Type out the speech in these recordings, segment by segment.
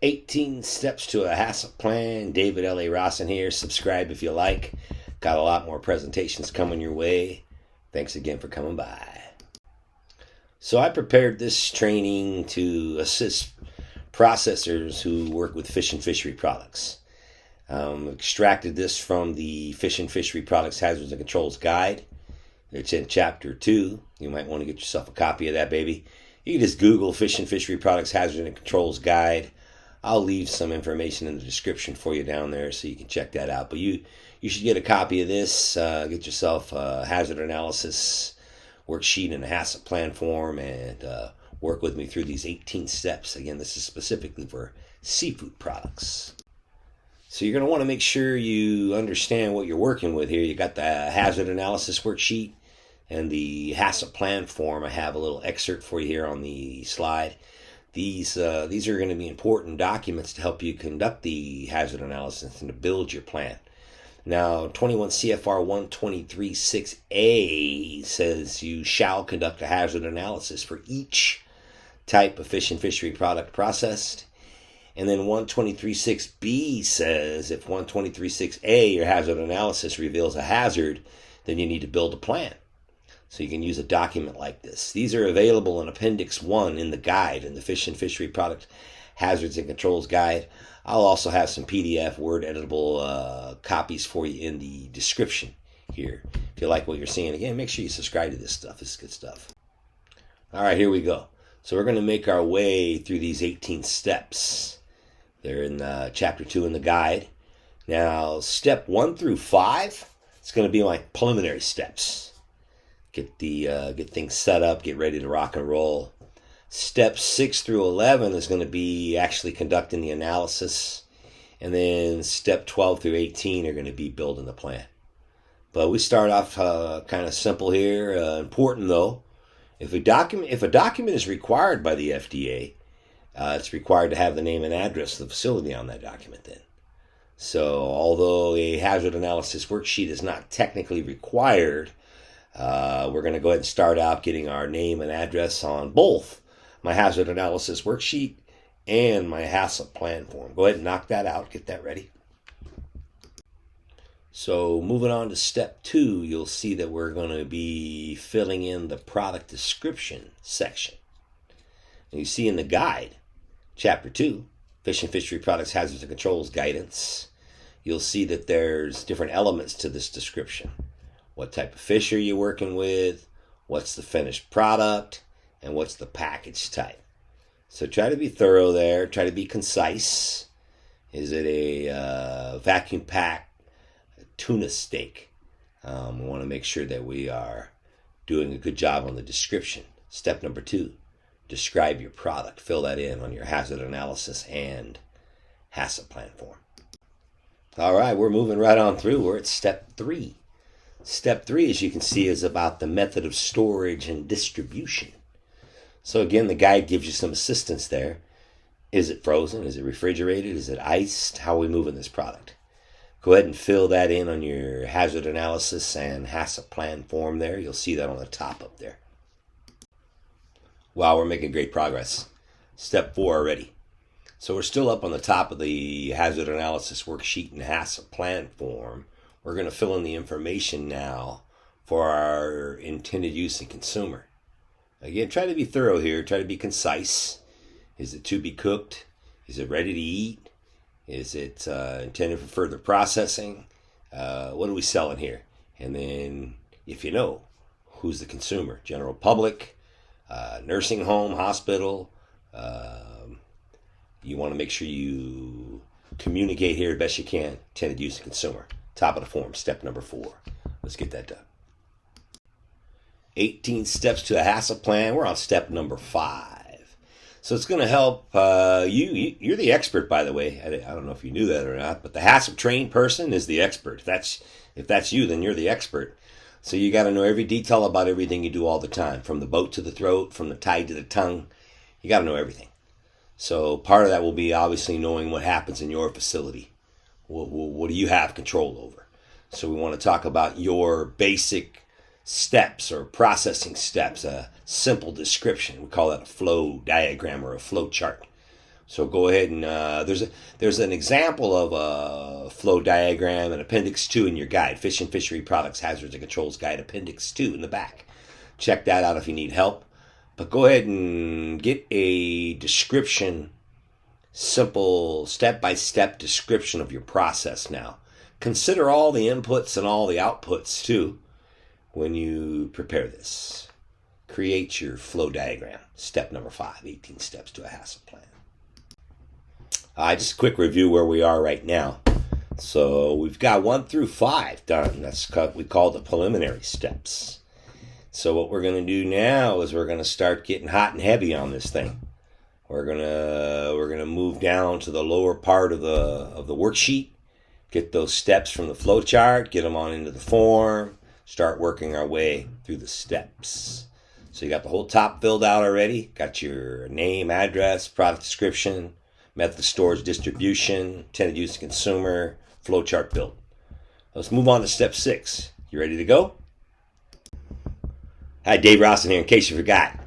18 Steps to a HACCP Plan. David L.A. Rossin here. Subscribe if you like. Got a lot more presentations coming your way. Thanks again for coming by. So I prepared this training to assist processors who work with fish and fishery products. Extracted this from the Fish and Fishery Products Hazards and Controls Guide. It's in Chapter 2. You might want to get yourself a copy of that, baby. You can just Google Fish and Fishery Products Hazards and Controls Guide. I'll leave some information in the description for you down there so you can check that out. But you should get a copy of this. Get yourself a hazard analysis worksheet in a HACCP plan form and work with me through these 18 steps. Again, this is specifically for seafood products. So you're going to want to make sure you understand what you're working with here. You got the hazard analysis worksheet and the HACCP plan form. I have a little excerpt for you here on the slide. These are going to be important documents to help you conduct the hazard analysis and to build your plan. Now, 21 CFR 123.6a says you shall conduct a hazard analysis for each type of fish and fishery product processed. And then 123.6b says if 123.6a, your hazard analysis, reveals a hazard, then you need to build a plan. So you can use a document like this. These are available in Appendix 1 in the guide, in the Fish and Fishery Product Hazards and Controls Guide. I'll also have some PDF Word editable copies for you in the description here. If you like what you're seeing, again, make sure you subscribe to this stuff. It's good stuff. All right, here we go. So we're going to make our way through these 18 steps. They're in Chapter 2 in the guide. Now, Step 1 through 5, it's going to be like preliminary steps. Get things set up, get ready to rock and roll. Steps 6 through 11 is going to be actually conducting the analysis. And then step 12 through 18 are going to be building the plan. But we start off kind of simple here. Important though, if a document is required by the FDA, it's required to have the name and address of the facility on that document then. So although a hazard analysis worksheet is not technically required, we're going to go ahead and start out getting our name and address on both my hazard analysis worksheet and my HACCP plan form. Go ahead and knock that out. Get that ready. So moving on to step 2, you'll see that we're going to be filling in the product description section. And you see in the guide, Chapter 2, Fish and Fishery Products Hazards and Controls Guidance, you'll see that there's different elements to this description. What type of fish are you working with? What's the finished product? And what's the package type? So try to be thorough there. Try to be concise. Is it a vacuum pack tuna steak? We want to make sure that we are doing a good job on the description. Step number 2, describe your product. Fill that in on your hazard analysis and HACCP plan form. All right, we're moving right on through. We're at step 3. Step 3, as you can see, is about the method of storage and distribution. So again, the guide gives you some assistance there. Is it frozen? Is it refrigerated? Is it iced? How are we moving this product? Go ahead and fill that in on your hazard analysis and HACCP plan form there. You'll see that on the top up there. Wow, we're making great progress. Step 4 already. So we're still up on the top of the hazard analysis worksheet and HACCP plan form. We're going to fill in the information now for our intended use and consumer. Again, try to be thorough here. Try to be concise. Is it to be cooked? Is it ready to eat? Is it intended for further processing? What are we selling here? And then, if you know, who's the consumer? General public, nursing home, hospital. You want to make sure you communicate here as best you can. Intended use and consumer. Top of the form, step number 4. Let's get that done. 18 steps to a HACCP plan. We're on step number 5. So it's going to help you. You're the expert, by the way. I don't know if you knew that or not, but the HACCP trained person is the expert. If that's you, then you're the expert. So you got to know every detail about everything you do all the time, from the boat to the throat, from the tide to the tongue. You got to know everything. So part of that will be obviously knowing what happens in your facility. What do you have control over? So we want to talk about your basic steps or processing steps, a simple description. We call that a flow diagram or a flow chart. So go ahead and there's an example of a flow diagram in Appendix 2 in your guide, Fish and Fishery Products Hazards and Controls Guide, Appendix 2 in the back. Check that out if you need help. But go ahead and get a description, simple step-by-step description of your process now. Consider all the inputs and all the outputs too when you prepare this. Create your flow diagram. Step number 5, 18 steps to a HACCP plan. Just a quick review where we are right now. So we've got 1 through 5 done. That's what we call the preliminary steps. So what we're going to do now is we're going to start getting hot and heavy on this thing. We're going to move down to the lower part of the worksheet, get those steps from the flow chart, get them on into the form, start working our way through the steps. So you got the whole top filled out already. Got your name, address, product description, method of storage, distribution, intended use to consumer, flowchart built. Let's move on to step 6. You ready to go? Hi, Dave Rosson here, in case you forgot.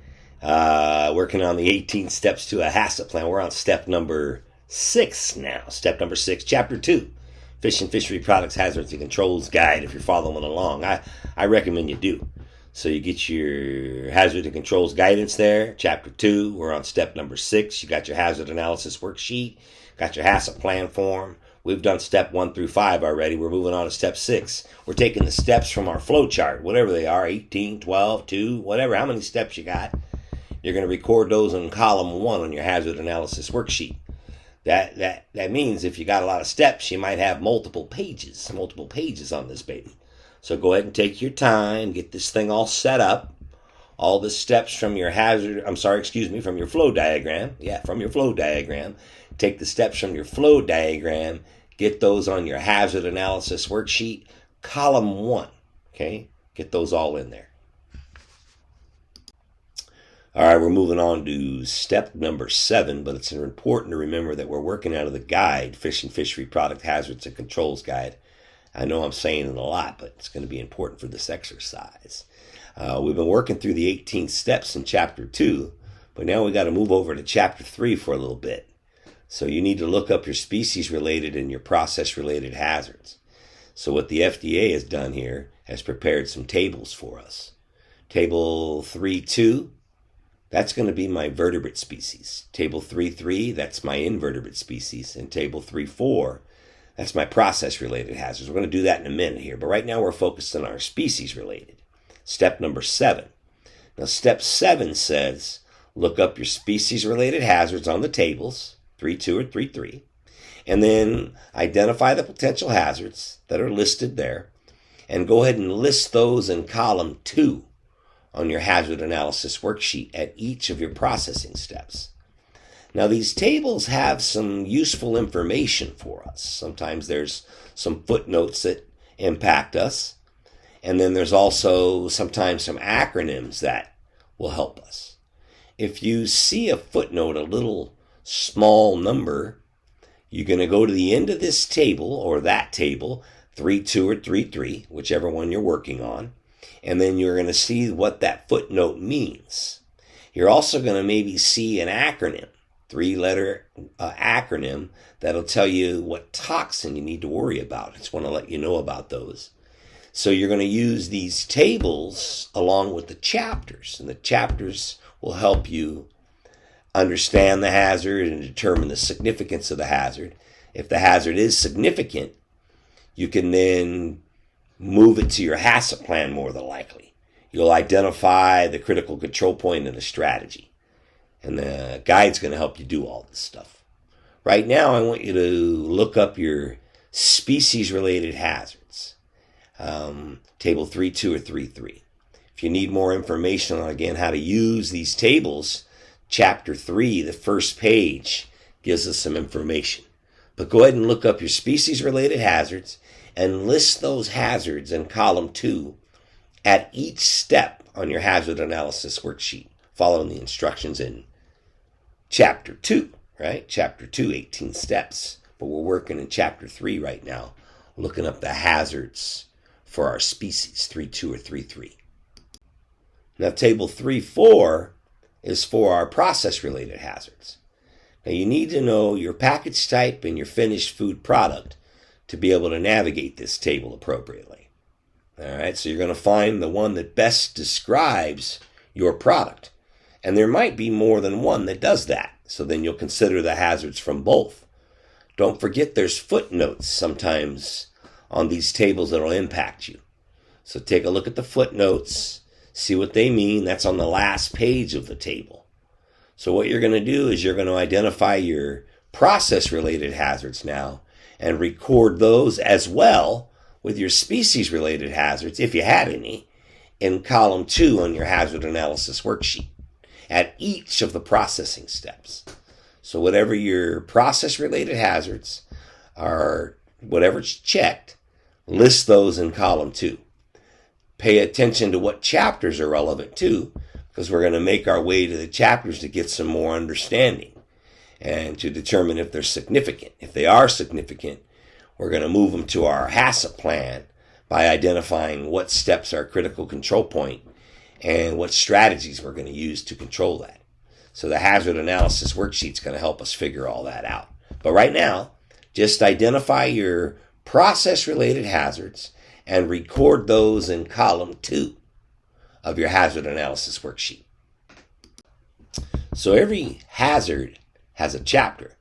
Working on the 18 steps to a HACCP plan. We're on step number 6 now. Step number 6, chapter 2, Fish and Fishery Products Hazards and Controls Guide. If you're following along, I recommend you do. So you get your hazard and controls guidance there, chapter 2. We're on step number 6. You got your hazard analysis worksheet, got your HACCP plan form. We've done step 1 through 5 already. We're moving on to step 6. We're taking the steps from our flow chart, whatever they are, 18, 12, 2, whatever, how many steps you got. You're going to record those in column 1 on your hazard analysis worksheet. That means if you got a lot of steps, you might have multiple pages on this baby. So go ahead and take your time, get this thing all set up. All the steps from your from your flow diagram. Yeah, from your flow diagram. Take the steps from your flow diagram, get those on your hazard analysis worksheet, column 1. Okay? Get those all in there. All right, we're moving on to step number 7, but it's important to remember that we're working out of the guide, Fish and Fishery Product Hazards and Controls Guide. I know I'm saying it a lot, but it's going to be important for this exercise. We've been working through the 18 steps in chapter 2, but now we got to move over to chapter 3 for a little bit. So you need to look up your species-related and your process-related hazards. So what the FDA has done here has prepared some tables for us. Table 3.2, that's going to be my vertebrate species. Table 3.3, that's my invertebrate species. And table 3.4, that's my process-related hazards. We're going to do that in a minute here, but right now we're focused on our species-related. Step number 7. Now, step 7 says, look up your species-related hazards on the tables, 3.2 or 3.3, and then identify the potential hazards that are listed there, and go ahead and list those in column 2 on your hazard analysis worksheet at each of your processing steps. Now, these tables have some useful information for us. Sometimes there's some footnotes that impact us, and then there's also sometimes some acronyms that will help us. If you see a footnote, a little small number, you're going to go to the end of this table or that table, 3.2 or 3.3, whichever one you're working on, and then you're going to see what that footnote means. You're also going to maybe see an acronym, 3-letter acronym that'll tell you what toxin you need to worry about. I just want to let you know about those. So you're going to use these tables along with the chapters, and the chapters will help you understand the hazard and determine the significance of the hazard. If the hazard is significant, you can then move it to your HACCP plan more than likely. You'll identify the critical control point and the strategy. And the guide's going to help you do all this stuff. Right now, I want you to look up your species-related hazards. Table 3.2 or 3.3. If you need more information on, again, how to use these tables, chapter 3, the first page, gives us some information. But go ahead and look up your species-related hazards and list those hazards in column 2 at each step on your hazard analysis worksheet, following the instructions in chapter 2, right? Chapter 2, 18 steps. But we're working in chapter 3 right now, looking up the hazards for our species, 3.2 or 3.3. Now, table 3.4 is for our process-related hazards. Now, you need to know your package type and your finished food product to be able to navigate this table appropriately. All right, so you're going to find the one that best describes your product. And there might be more than one that does that. So then you'll consider the hazards from both. Don't forget there's footnotes sometimes on these tables that will impact you. So take a look at the footnotes, see what they mean. That's on the last page of the table. So what you're going to do is you're going to identify your process-related hazards now and record those as well with your species-related hazards, if you have any, in column 2 on your hazard analysis worksheet at each of the processing steps. So whatever your process-related hazards are, whatever's checked, list those in column 2. Pay attention to what chapters are relevant too, because we're going to make our way to the chapters to get some more understanding and to determine if they're significant. If they are significant, we're going to move them to our HACCP plan by identifying what steps are critical control point and what strategies we're going to use to control that. So the hazard analysis worksheet is going to help us figure all that out. But right now, just identify your process-related hazards and record those in column 2 of your hazard analysis worksheet. So every hazard has a chapter.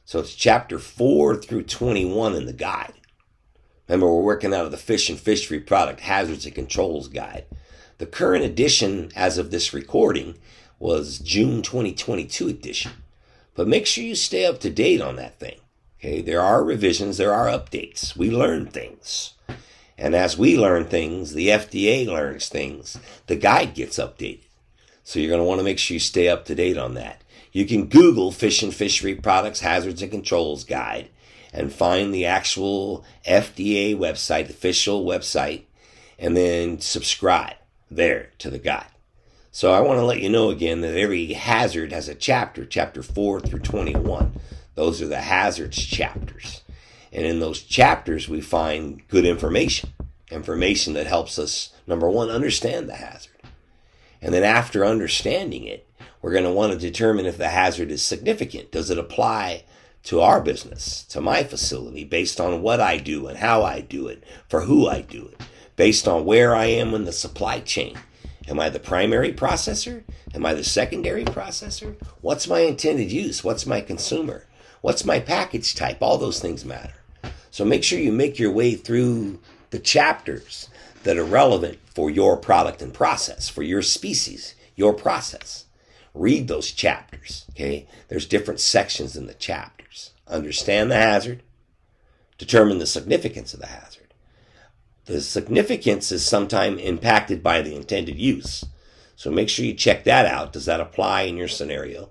So it's chapter 4 through 21 in the guide. Remember, we're working out of the Fish and Fishery Product Hazards and Controls Guide. The current edition, as of this recording, was June 2022 edition. But make sure you stay up to date on that thing. Okay, there are revisions, there are updates. We learn things. And as we learn things, the FDA learns things. The guide gets updated. So you're going to want to make sure you stay up to date on that. You can Google Fish and Fishery Products Hazards and Controls Guide and find the actual FDA website, official website, and then subscribe there to the guide. So I want to let you know again that every hazard has a chapter, chapter 4 through 21. Those are the hazards chapters. And in those chapters, we find good information that helps us, number one, understand the hazard. And then after understanding it, we're going to want to determine if the hazard is significant. Does it apply to our business, to my facility, based on what I do and how I do it, for who I do it, based on where I am in the supply chain? Am I the primary processor? Am I the secondary processor? What's my intended use? What's my consumer? What's my package type? All those things matter. So make sure you make your way through the chapters that are relevant for your product and process, for your species, your process. Read those chapters, okay? There's different sections in the chapters. Understand the hazard. Determine the significance of the hazard. The significance is sometimes impacted by the intended use. So make sure you check that out. Does that apply in your scenario?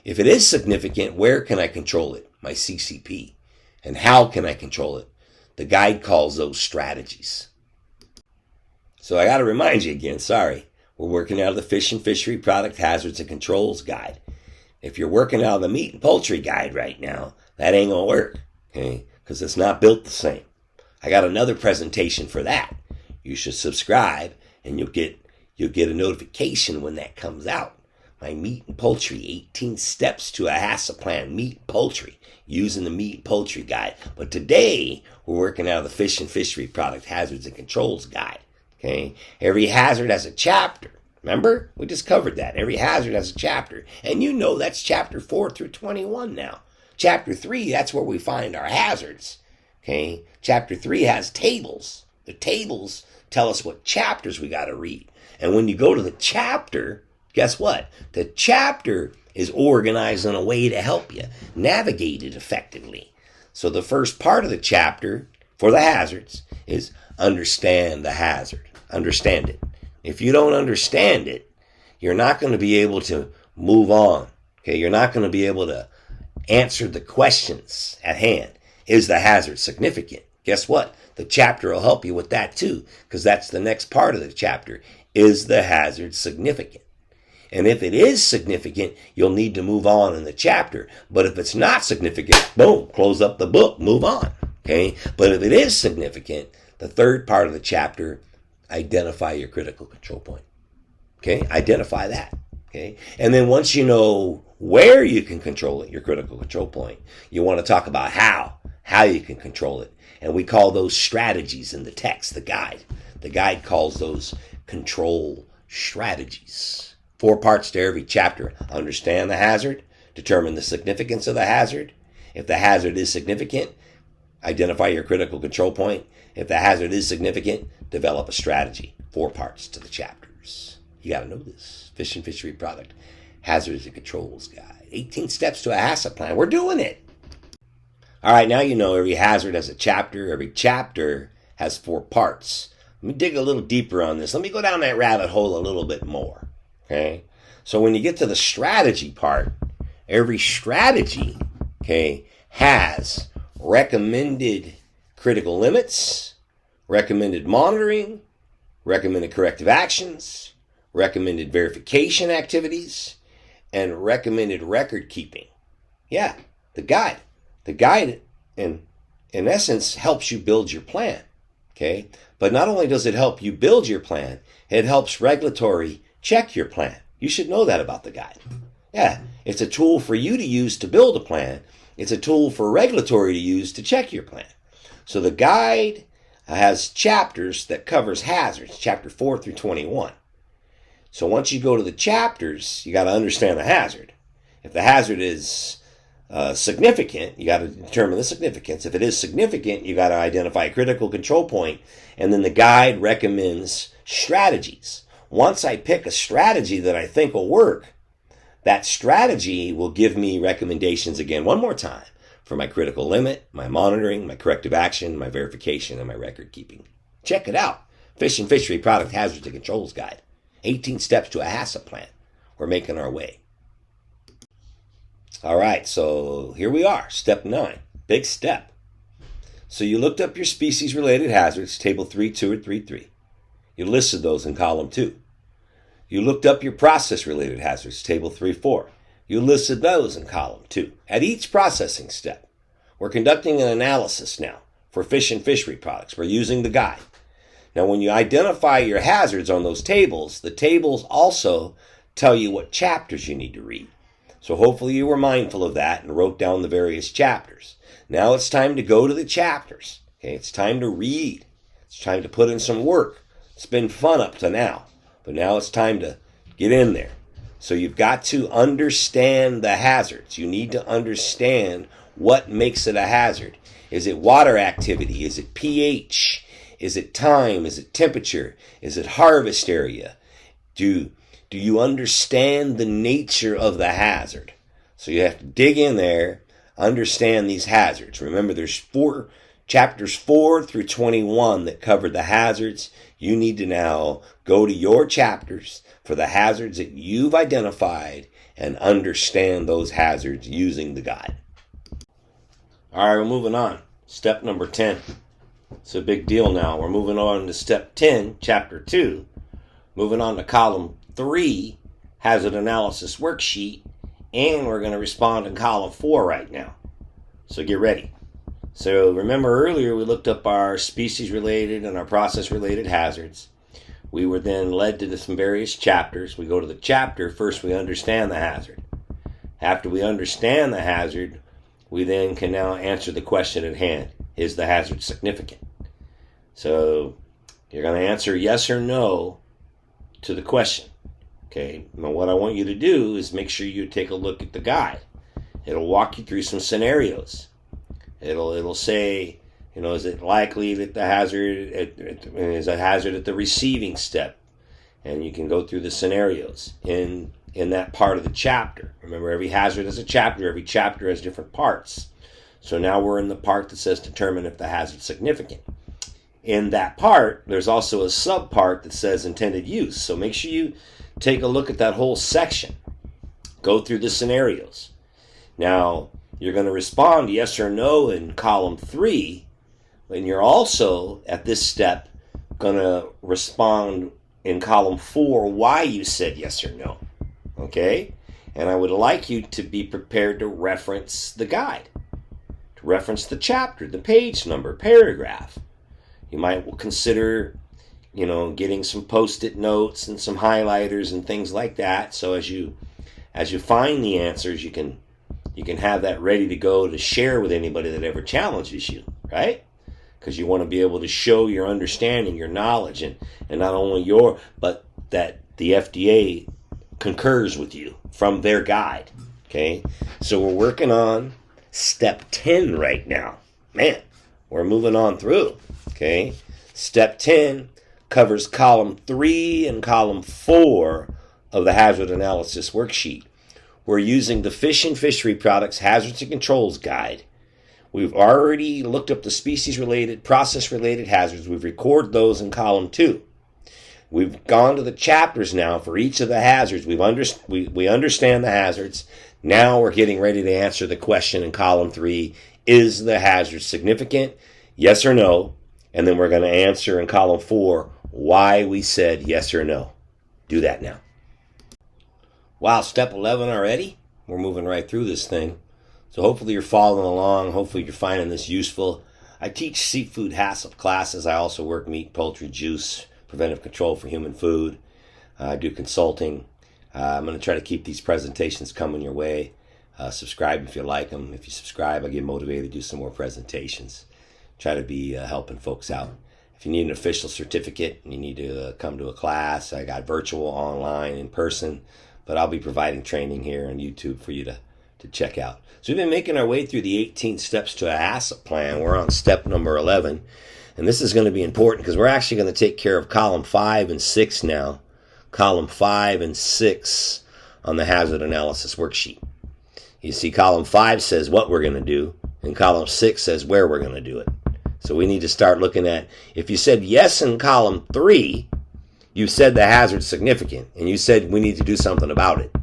If it is significant, where can I control it? My CCP. And how can I control it? The guide calls those strategies. So I got to remind you again, sorry, we're working out of the Fish and Fishery Product Hazards and Controls Guide. If you're working out of the Meat and Poultry Guide right now, that ain't going to work, okay? Because it's not built the same. I got another presentation for that. You should subscribe and you'll get a notification when that comes out. My Meat and Poultry 18 Steps to a HACCP Plan, Meat and Poultry, using the Meat and Poultry Guide. But today, we're working out of the Fish and Fishery Product Hazards and Controls Guide. Okay? Every hazard has a chapter. Remember? We just covered that. Every hazard has a chapter. And you know that's chapter 4 through 21 now. Chapter 3, that's where we find our hazards. Okay? Chapter 3 has tables. The tables tell us what chapters we got to read. And when you go to the chapter, guess what? The chapter is organized in a way to help you navigate it effectively. So the first part of the chapter for the hazards is understand the hazard. Understand it. If you don't understand it, you're not going to be able to move on. Okay? You're not going to be able to answer the questions at hand. Is the hazard significant? Guess what? The chapter will help you with that too, because that's the next part of the chapter. Is the hazard significant? And if it is significant, you'll need to move on in the chapter. But if it's not significant, boom, close up the book, move on. Okay? But if it is significant, the third part of the chapter, identify your critical control point. Okay? Identify that. Okay? And then once you know where you can control it, your critical control point, you want to talk about how you can control it. And we call those strategies in the text, the guide. The guide calls those control strategies. 4 parts to every chapter. Understand the hazard, determine the significance of the hazard. If the hazard is significant, identify your critical control point. If the hazard is significant, develop a strategy. 4 parts to the chapters. You got to know this. Fish and Fishery Product Hazards and Controls Guide. 18 steps to a HACCP plan. We're doing it. All right, now you know every hazard has a chapter. Every chapter has 4 parts. Let me dig a little deeper on this. Let me go down that rabbit hole a little bit more. Okay? So when you get to the strategy part, every strategy, okay, has recommended critical limits, recommended monitoring, recommended corrective actions, recommended verification activities, and recommended record keeping. Yeah, the guide. The guide, in essence, helps you build your plan. Okay? But not only does it help you build your plan, it helps regulatory check your plan. You should know that about the guide. Yeah, it's a tool for you to use to build a plan. It's a tool for regulatory to use to check your plan. So the guide has chapters that covers hazards, chapter 4 through 21. So once you go to the chapters, you got to understand the hazard. If the hazard is significant, you got to determine the significance. If it is significant, you got to identify a critical control point, and then the guide recommends strategies. Once I pick a strategy that I think will work, that strategy will give me recommendations again one more time for my critical limit, my monitoring, my corrective action, my verification, and my record keeping. Check it out. Fish and Fishery Product Hazards and Controls Guide. 18 steps to a HACCP plan. We're making our way. All right, so here we are, step 9, big step. So you looked up your species-related hazards, table 3.2 or 3.3. You listed those in column 2. You looked up your process-related hazards, table 3.4. You listed those in column 2. At each processing step, we're conducting an analysis now for fish and fishery products. We're using the guide. Now, when you identify your hazards on those tables, the tables also tell you what chapters you need to read. So hopefully you were mindful of that and wrote down the various chapters. Now it's time to go to the chapters. Okay, it's time to read. It's time to put in some work. It's been fun up to now, but now it's time to get in there. So you've got to understand the hazards. You need to understand what makes it a hazard. Is it water activity? Is it pH? Is it time? Is it temperature? Is it harvest area? Do you understand the nature of the hazard? So you have to dig in there, understand these hazards. Remember, there's chapters 4 through 21 that cover the hazards. You need to now go to your chapters for the hazards that you've identified and understand those hazards using the guide. All right, we're moving on. Step number 10. It's a big deal now. We're moving on to step 10, chapter 2. Moving on to column 3, hazard analysis worksheet, and we're going to respond in column 4 right now. So get ready. So remember earlier we looked up our species-related and our process-related hazards. We were then led to some various chapters. We go to the chapter. First we understand the hazard. After we understand the hazard, we then can now answer the question at hand. Is the hazard significant? So you're going to answer yes or no to the question. Okay, now what I want you to do is make sure you take a look at the guide. It'll walk you through some scenarios. It'll say, is it likely that the hazard is a hazard at the receiving step? And you can go through the scenarios in that part of the chapter. Remember, every hazard has a chapter. Every chapter has different parts. So now we're in the part that says determine if the hazard is significant. In that part, there's also a subpart that says intended use. So make sure you take a look at that whole section. Go through the scenarios. Now, you're going to respond yes or no in column 3, and you're also, at this step, going to respond in column 4 why you said yes or no. Okay? And I would like you to be prepared to reference the guide, to reference the chapter, the page number, paragraph. You might consider getting some post-it notes and some highlighters and things like that. So as you find the answers, you can have that ready to go to share with anybody that ever challenges you, right? Because you want to be able to show your understanding, your knowledge, and not only but that the FDA concurs with you from their guide. Okay, so we're working on step 10 right now. Man, we're moving on through. Okay, step 10 covers column 3 and column 4 of the hazard analysis worksheet. We're using the Fish and Fishery Products Hazards and Controls Guide. We've already looked up the species-related, process-related hazards. We've recorded those in column 2. We've gone to the chapters now for each of the hazards. We understand the hazards. Now we're getting ready to answer the question in column 3. Is the hazard significant? Yes or no? And then we're going to answer in column 4 why we said yes or no. Do that now. Wow, step 11 already? We're moving right through this thing. So hopefully you're following along. Hopefully you're finding this useful. I teach seafood HACCP classes. I also work meat, poultry, juice, preventive control for human food. I do consulting. I'm going to try to keep these presentations coming your way. Subscribe if you like them. If you subscribe, I get motivated to do some more presentations. Try to be helping folks out. If you need an official certificate and you need to come to a class, I got virtual, online, in person. But I'll be providing training here on YouTube for you to check out. So we've been making our way through the 18 steps to a HACCP plan. We're on step number 11. And this is going to be important because we're actually going to take care of column 5 and 6 now. Column 5 and 6 on the hazard analysis worksheet. You see, column 5 says what we're going to do, and column 6 says where we're going to do it. So we need to start looking at, if you said yes in column 3, you said the hazard's significant, and you said we need to do something about it.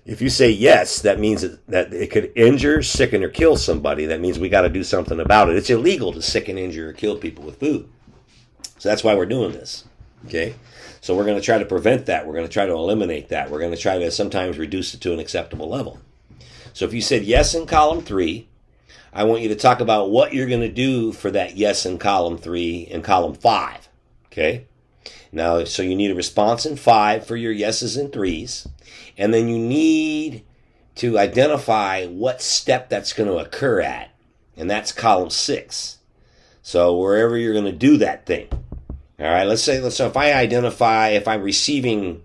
If you say yes, that means that it could injure, sicken, or kill somebody. That means we got to do something about it. It's illegal to sicken, injure, or kill people with food. So that's why we're doing this. Okay? So we're going to try to prevent that. We're going to try to eliminate that. We're going to try to sometimes reduce it to an acceptable level. So if you said yes in column 3, I want you to talk about what you're going to do for that yes in column 3 and column 5. Okay? Now, so you need a response in 5 for your yeses and 3s. And then you need to identify what step that's going to occur at. And that's column 6. So wherever you're going to do that thing. All right, let's say if I identify, if I'm receiving,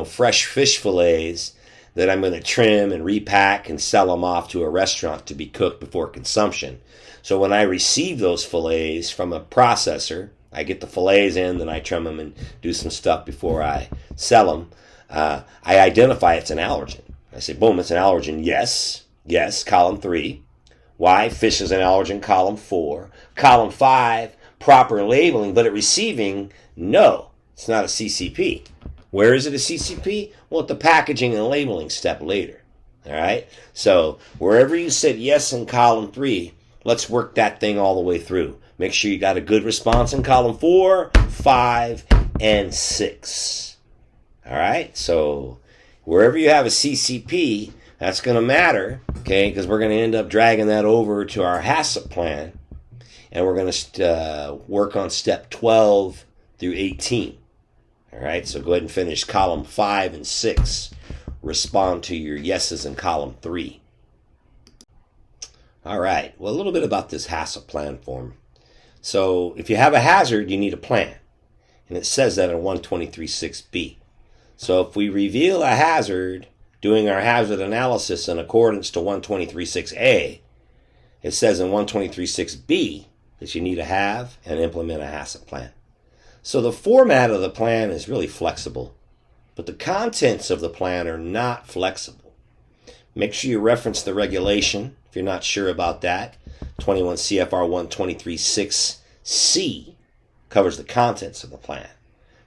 fresh fish fillets that I'm going to trim and repack and sell them off to a restaurant to be cooked before consumption. So when I receive those fillets from a processor, I get the fillets in, then I trim them and do some stuff before I sell them. I identify it's an allergen. I say, boom, it's an allergen. Yes, column 3. Why? Fish is an allergen, column 4. Column 5, proper labeling, but at receiving, no, it's not a CCP. Where is it a CCP? Well, at the packaging and labeling step later. All right? So wherever you said yes in column 3, let's work that thing all the way through. Make sure you got a good response in column 4, 5, and 6. All right? So wherever you have a CCP, that's going to matter, okay, because we're going to end up dragging that over to our HACCP plan, and we're going to work on step 12 through 18. All right? So go ahead and finish column 5 and 6. Respond to your yeses in column 3. All right. Well, a little bit about this HACCP plan form. So if you have a hazard, you need a plan. And it says that in 123.6b. So if we reveal a hazard doing our hazard analysis in accordance to 123.6a, it says in 123.6b that you need to have and implement a HACCP plan. So the format of the plan is really flexible, but the contents of the plan are not flexible. Make sure you reference the regulation if you're not sure about that. 21 CFR 123.6c covers the contents of the plan.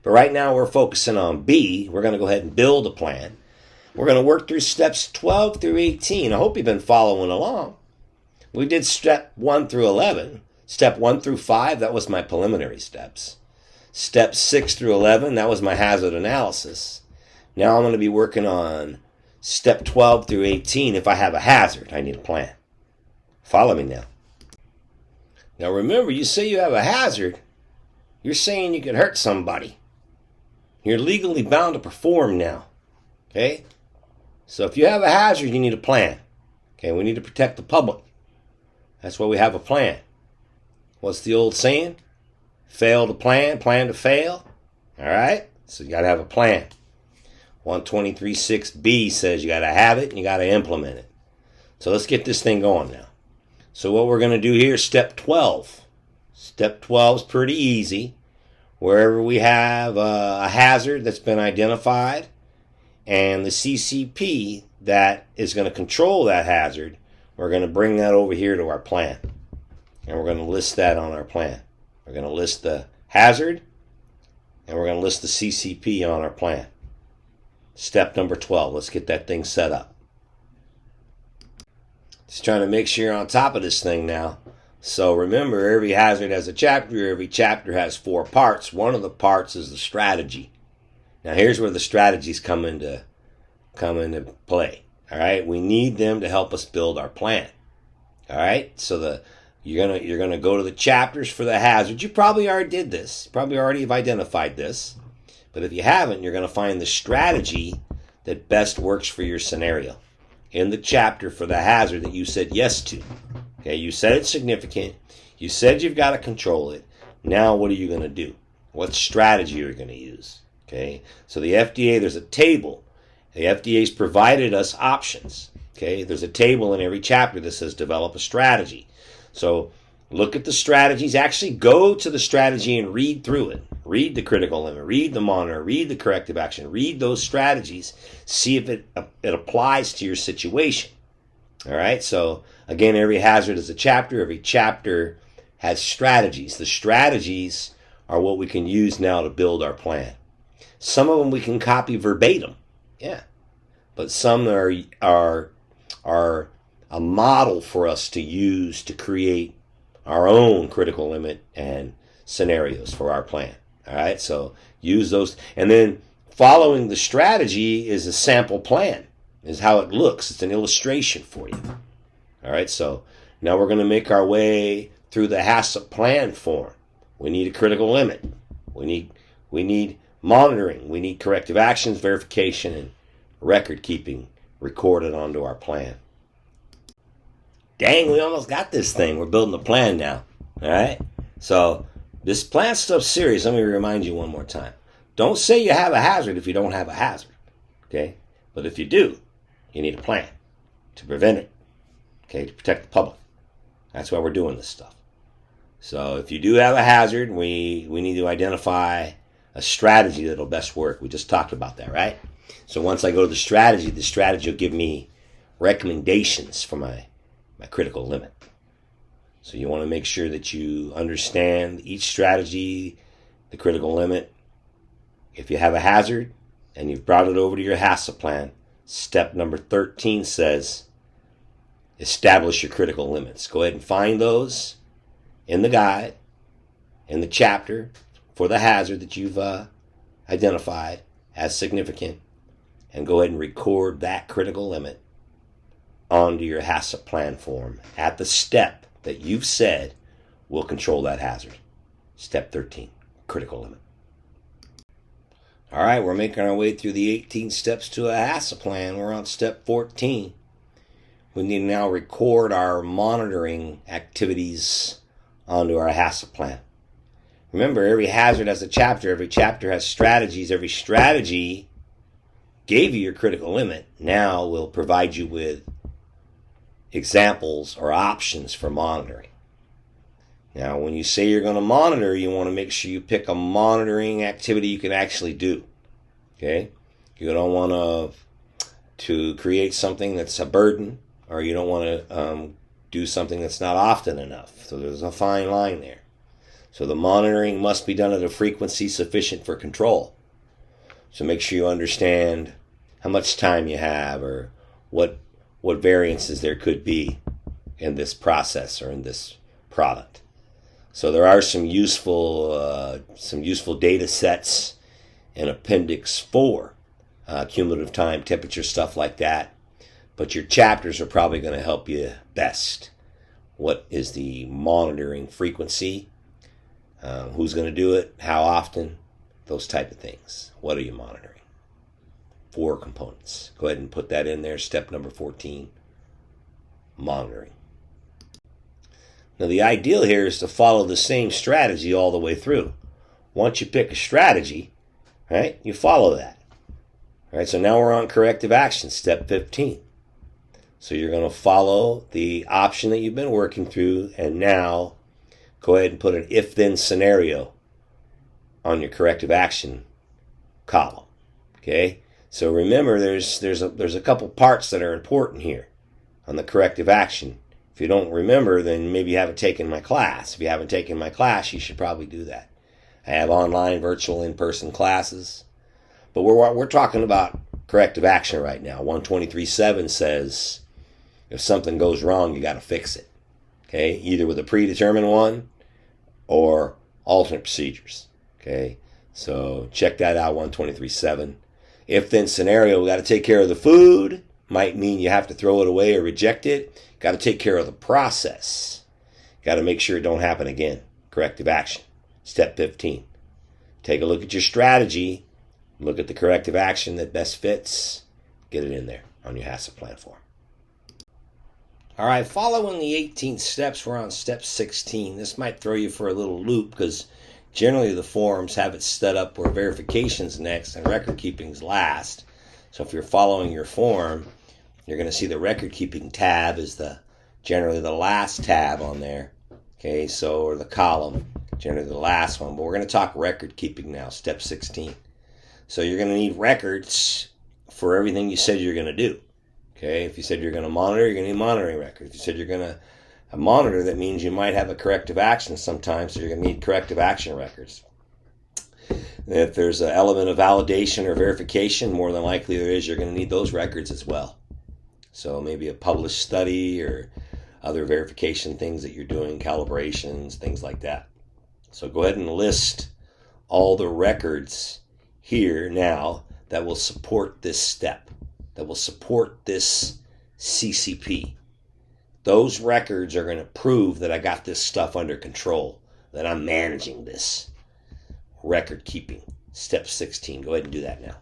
But right now we're focusing on B. We're going to go ahead and build a plan. We're going to work through steps 12 through 18. I hope you've been following along. We did step 1 through 11. Step 1 through 5, that was my preliminary steps. Step 6 through 11, that was my hazard analysis. Now I'm going to be working on step 12 through 18. If I have a hazard, I need a plan. Follow me now. Now remember, you say you have a hazard, you're saying you could hurt somebody. You're legally bound to perform now. Okay? So if you have a hazard, you need a plan. Okay, we need to protect the public. That's why we have a plan. What's the old saying? Fail to plan, plan to fail. All right? So you got to have a plan. 123.6b says you got to have it and you got to implement it. So let's get this thing going now. So what we're going to do here is step 12. Step 12 is pretty easy. Wherever we have a hazard that's been identified and the CCP that is going to control that hazard, we're going to bring that over here to our plan. And we're going to list that on our plan. We're going to list the hazard and we're going to list the CCP on our plan. Step number 12. Let's get that thing set up. Just trying to make sure you're on top of this thing now. So remember, every hazard has a chapter. Every chapter has 4 parts. One of the parts is the strategy. Now here's where the strategies come into play. All right, we need them to help us build our plan. All right, so you're gonna go to the chapters for the hazard. You probably already did this. You probably already have identified this. But if you haven't, you're gonna find the strategy that best works for your scenario in the chapter for the hazard that you said yes to. Okay, you said it's significant. You said you've got to control it. Now what are you going to do? What strategy are you going to use? Okay, so the FDA, there's a table. The FDA's provided us options. Okay, there's a table in every chapter that says develop a strategy. So look at the strategies. Actually go to the strategy and read through it. Read the critical limit. Read the monitor. Read the corrective action. Read those strategies. See if it applies to your situation. All right, so again, every hazard is a chapter. Every chapter has strategies. The strategies are what we can use now to build our plan. Some of them we can copy verbatim, yeah, but some are a model for us to use to create our own critical limit and scenarios for our plan. All right, so use those, and then following the strategy is a sample plan. Is how it looks. It's an illustration for you. All right, so now we're going to make our way through the HACCP Plan form. We need a critical limit. We need monitoring. We need corrective actions, verification, and record keeping recorded onto our plan. Dang, we almost got this thing. We're building a plan now. All right, so this plan stuff's serious. Let me remind you one more time. Don't say you have a hazard if you don't have a hazard. Okay, but if you do, you need a plan to prevent it, okay, to protect the public. That's why we're doing this stuff. So if you do have a hazard, we need to identify a strategy that'll best work. We just talked about that, right? So once I go to the strategy will give me recommendations for my critical limit. So you want to make sure that you understand each strategy, the critical limit. If you have a hazard and you've brought it over to your HACCP plan, step number 13 says, establish your critical limits. Go ahead and find those in the guide, in the chapter for the hazard that you've identified as significant, and go ahead and record that critical limit onto your HACCP plan form at the step that you've said will control that hazard. Step 13, critical limit. All right, we're making our way through the 18 steps to a HACCP plan. We're on step 14. We need to now record our monitoring activities onto our HACCP plan. Remember, every hazard has a chapter. Every chapter has strategies. Every strategy gave you your critical limit. Now we'll provide you with examples or options for monitoring. Now, when you say you're going to monitor, you want to make sure you pick a monitoring activity you can actually do. Okay? You don't want to create something that's a burden, or you don't want to do something that's not often enough. So there's a fine line there. So the monitoring must be done at a frequency sufficient for control. So make sure you understand how much time you have or what variances there could be in this process or in this product. So there are some useful data sets in Appendix 4, cumulative time, temperature, stuff like that. But your chapters are probably going to help you best. What is the monitoring frequency? Who's going to do it? How often? Those type of things. What are you monitoring? 4 components. Go ahead and put that in there. Step number 14, monitoring. Now the ideal here is to follow the same strategy all the way through. Once you pick a strategy, right, you follow that. All right, so now we're on corrective action, step 15. So you're going to follow the option that you've been working through, and now go ahead and put an if-then scenario on your corrective action column. Okay, so remember there's a couple parts that are important here on the corrective action. If you don't remember, then maybe you haven't taken my class. If you haven't taken my class, you should probably do that. I have online, virtual, in-person classes. But we're talking about corrective action right now. 123.7 says if something goes wrong, you got to fix it. Okay, either with a predetermined one or alternate procedures. Okay, so check that out, 123.7. If then scenario, we got to take care of the food. Might mean you have to throw it away or reject it. Got to take care of the process. Got to make sure it don't happen again. Corrective action. Step 15. Take a look at your strategy. Look at the corrective action that best fits. Get it in there on your HACCP Plan form. All right, following the 18 steps, we're on step 16. This might throw you for a little loop because generally the forms have it set up where verification's next and record keeping's last. So if you're following your form, you're going to see the record keeping tab is generally the last tab on there. Okay, so, or the column, generally the last one. But we're going to talk record keeping now, step 16. So you're going to need records for everything you said you're going to do. Okay, if you said you're going to monitor, you're going to need monitoring records. If you said you're going to monitor, that means you might have a corrective action sometimes, so you're going to need corrective action records. If there's an element of validation or verification, more than likely there is, you're going to need those records as well. So maybe a published study or other verification things that you're doing, calibrations, things like that. So go ahead and list all the records here now that will support this step, that will support this CCP. Those records are going to prove that I got this stuff under control, that I'm managing this. Record keeping, step 16. Go ahead and do that now.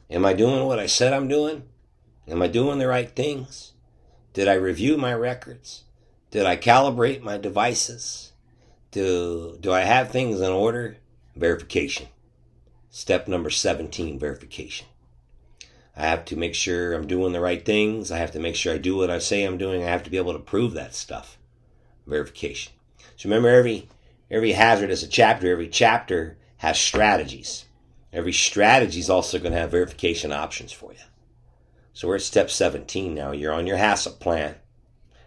Am I doing what I said I'm doing? Am I doing the right things? Did I review my records? Did I calibrate my devices? Do I have things in order? Verification. Step number 17, verification. I have to make sure I'm doing the right things. I have to make sure I do what I say I'm doing. I have to be able to prove that stuff. Verification. So remember, every hazard is a chapter. Every chapter has strategies. Every strategy is also going to have verification options for you. So we're at step 17 now. You're on your HACCP plan.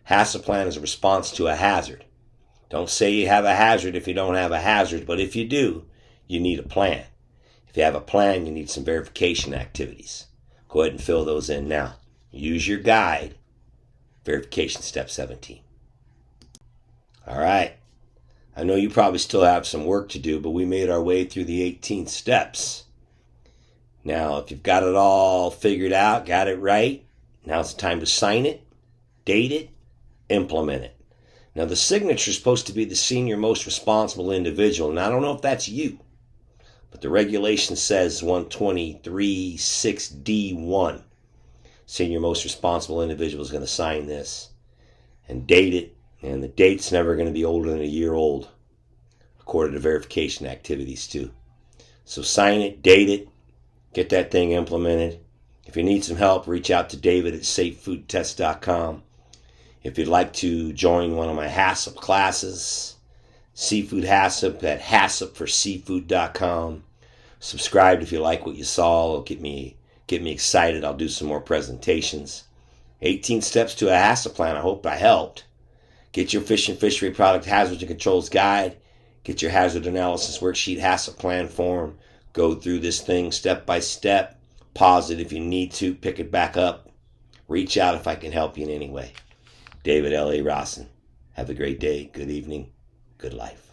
HACCP plan is a response to a hazard. Don't say you have a hazard if you don't have a hazard, but if you do, you need a plan. If you have a plan, you need some verification activities. Go ahead and fill those in now. Use your guide. Verification step 17. All right. I know you probably still have some work to do, but we made our way through the 18 steps. Now, if you've got it all figured out, got it right, now's the time to sign it, date it, implement it. Now, the signature is supposed to be the senior most responsible individual, and I don't know if that's you, but the regulation says 123.6D1. Senior most responsible individual is going to sign this and date it, and the date's never going to be older than a year old, according to verification activities too. So sign it, date it, get that thing implemented. If you need some help, reach out to David at safefoodtest.com. If you'd like to join one of my HACCP classes, Seafood HACCP at haccpforseafood.com. Subscribe if you like what you saw. It'll get me excited. I'll do some more presentations. 18 steps to a HACCP plan. I hope I helped. Get your fish and fishery product hazards and controls guide. Get your hazard analysis worksheet, HACCP plan form. Go through this thing step by step. Pause it if you need to. Pick it back up. Reach out if I can help you in any way. David L.A. Rossin. Have a great day, good evening, good life.